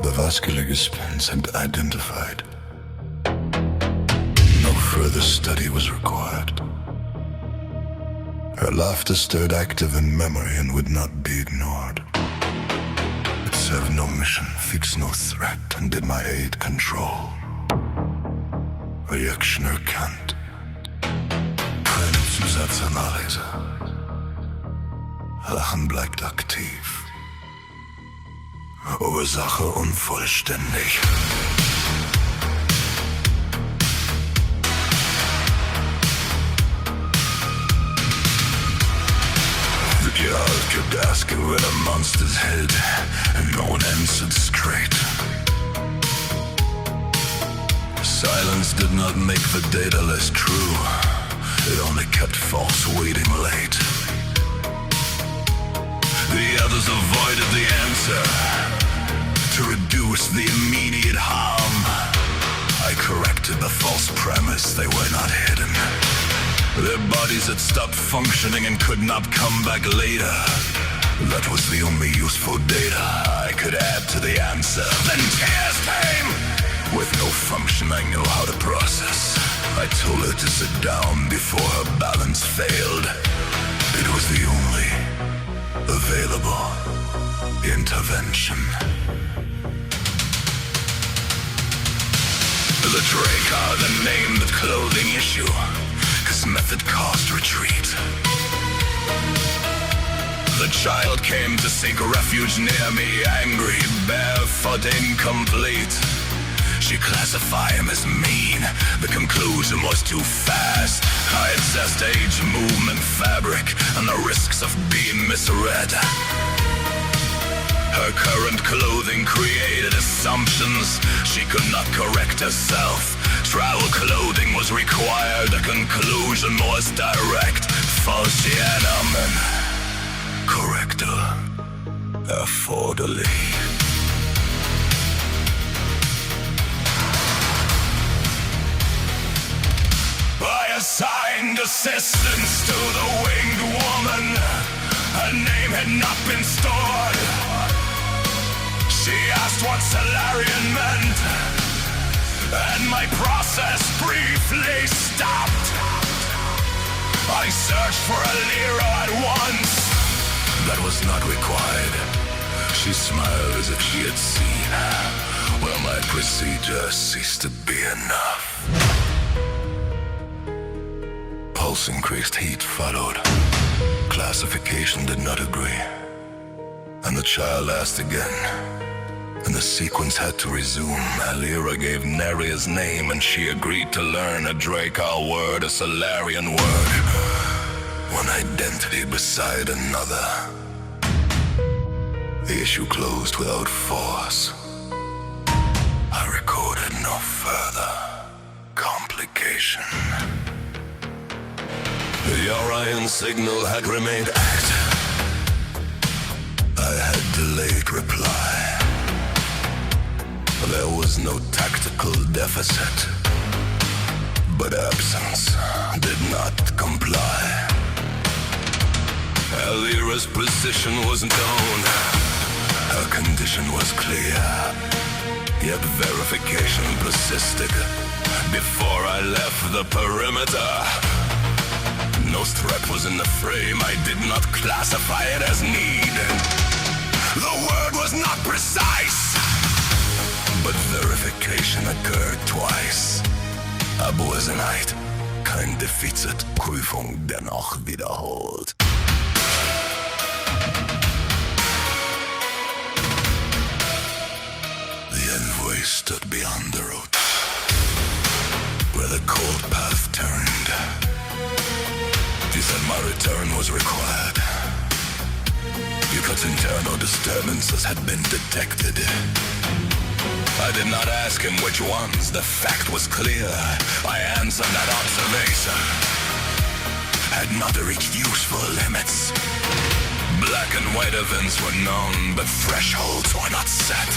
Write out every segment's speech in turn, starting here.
The vascular expense had identified. No further study was required. Her laughter stirred active in memory and would not be ignored. It served no mission, fixed no threat, and did my aid control. Reaction erkannt. Keine Zusatzanalyse. Lachen bleibt aktiv. Ursache unvollständig. The child kept asking where the monster's head, and no one answered straight. Silence did not make the data less true. It only kept false waiting late. The others avoided the answer to reduce the immediate harm. I corrected the false premise, they were not hidden. Their bodies had stopped functioning and could not come back later. That was the only useful data I could add to the answer. Then tears came! With no function I knew how to process. I told her to sit down before her balance failed. It was the only available intervention. The Dracar then named the clothing issue, 'cause method caused retreat. The child came to seek refuge near me, angry, barefoot, incomplete. She classified him as mean, the conclusion was too fast. I assessed age, movement, fabric, and the risks of being misread. Her current clothing created assumptions she could not correct herself. Travel clothing was required, the conclusion was direct. Falsianamen. Corrector. Erforderlich. I assigned assistance to the winged woman. Her name had not been stored. She asked what Solarian meant, and my process briefly stopped. I searched for a Lyra at once. That was not required. She smiled as if she had seen. Well, my procedure ceased to be enough. Pulse increased, heat followed. Classification did not agree. And the child asked again. And the sequence had to resume. Alira gave Neria's name, and she agreed to learn a Dracar word, a Solarian word. One identity beside another. The issue closed without force. I recorded no further complication. The Orion signal had remained active. I had delayed reply. There was no tactical deficit, but absence did not comply. Alira's position was known. Her condition was clear, yet verification persisted. Before I left the perimeter, no threat was in the frame. I did not classify it as need. The word was not precise, but verification occurred twice. Abwesenheit, kein Defizit, Prüfung dennoch wiederholt. The envoy stood beyond the road, where the cold path turned. He said my return was required, because internal disturbances had been detected. I did not ask him which ones, the fact was clear. I answered that observation had not reached useful limits. Black and white events were known, but thresholds were not set.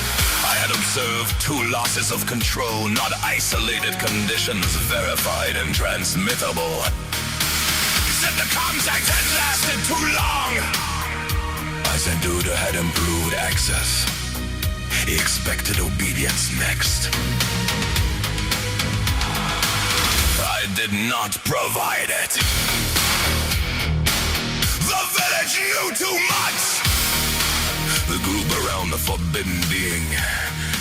I had observed 2 losses of control, not isolated conditions, verified and transmittable. He said the contact had lasted too long. I said Duda had improved access. He expected obedience next. I did not provide it. The village knew too much. The group around the forbidden being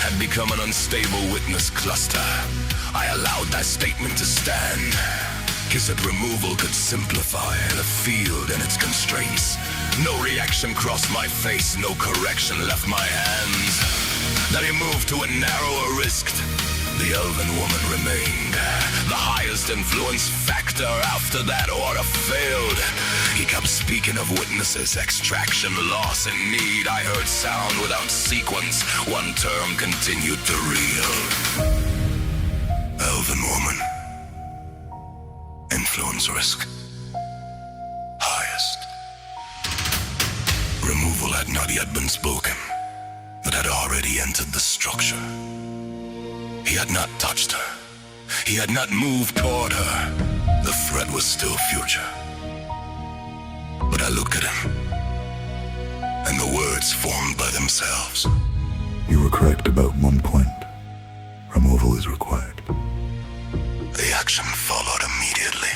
had become an unstable witness cluster. I allowed that statement to stand. He said removal could simplify the field and its constraints. No reaction crossed my face, no correction left my hands. That he moved to a narrower risk. The elven woman remained. The highest influence factor after that order failed. He kept speaking of witnesses, extraction, loss, and need. I heard sound without sequence. One term continued to reel. Elven woman. Influence risk. Highest. Removal had not yet been spoken, but had already entered the structure. He had not touched her. He had not moved toward her. The threat was still future. But I looked at him, and the words formed by themselves. You were correct about one point. Removal is required. The action followed immediately.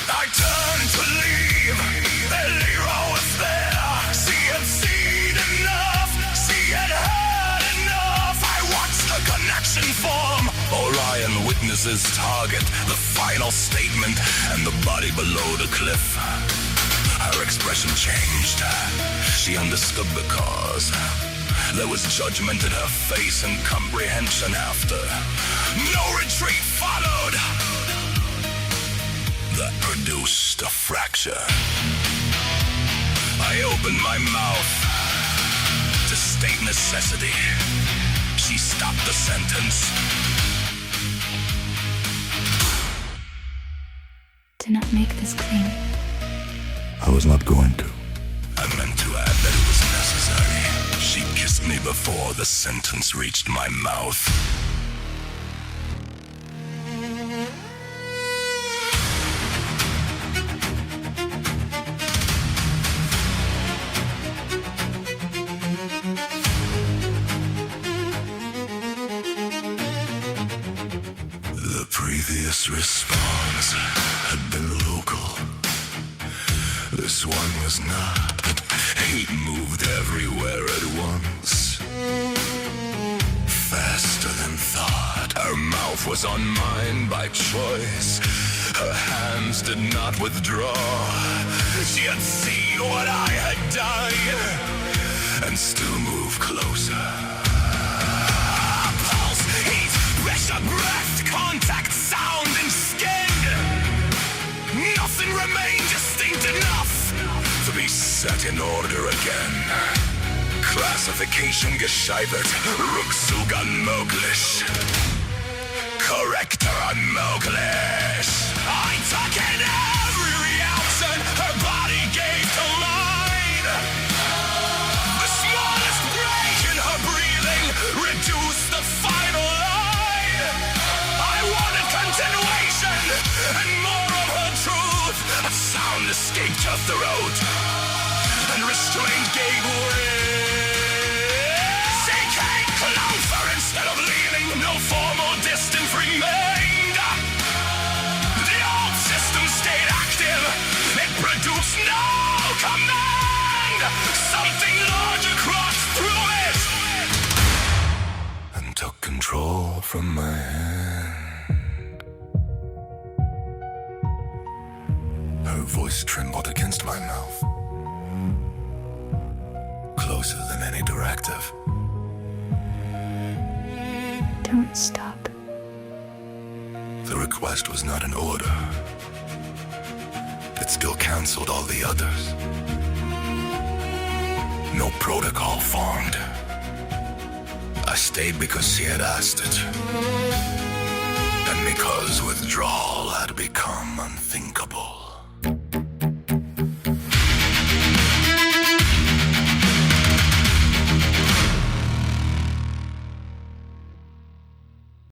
I turned to leave. Elira was there. She had seen enough. She had heard enough. I watched the connection form. Orion witnesses target, the final statement, and the body below the cliff. Her expression changed. She understood the cause. There was judgment in her face and comprehension after. No retreat followed. That produced a fracture. I opened my mouth to state necessity. She stopped the sentence. Do not make this claim. I was not going to. I meant to add that it was necessary. She kissed me before the sentence reached my mouth. The previous response had been local. This one was not. Hate moved everywhere at once. Faster than thought. Her mouth was on mine by choice. Her hands did not withdraw. She had seen what I had done and still moved closer. Pulse, heat, pressure, breath, contact, sound, and skin. Nothing remained distinct enough to be set in order again. Classification gescheitert, Rückzug unmöglich. Corrector unmöglich. I took in every reaction her body gave to mine. The smallest break in her breathing reduced the final line. I wanted continuation and more of her truth. A sound escaped her throat, and restraint gave way. She came closer instead of leaning. No formal distance remained. The old system stayed active. It produced no command. Something larger crossed through it and took control from my hand. Her voice trembled against my mouth. Closer than any directive. Don't stop. The request was not an order. It still canceled all the others. No protocol formed. I stayed because she had asked it. And because withdrawal had become unthinkable.